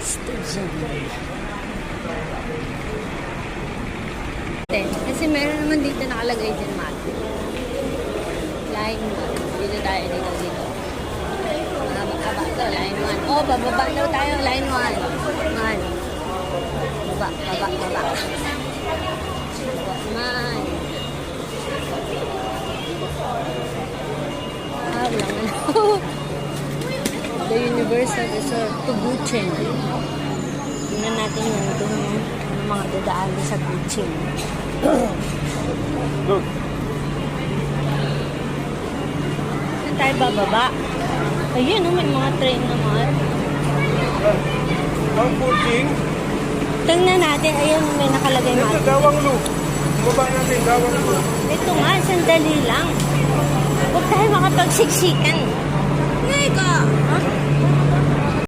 station. Kasi meron naman dito nakalagay din mati. Line 1. Dito tayo, dito. Mahaba-haba ito, line 1. Oh, bababa daw tayo, line 1. Man. Baba. Man. Wala nga. The Universal Resort to Buchen. Tingnan natin yung mga dadaan sa Buchen. Look. Saan tayo bababa? Ayun, may mga train naman. Ang Buchen. Tingnan natin, ayun, may nakalagay Ito, mga. Dawang Loop. Bumaba natin, Dawang Loop. Ito nga, sandali lang. Huwag tayo makapagsiksikan. Ngayon ka. Ha?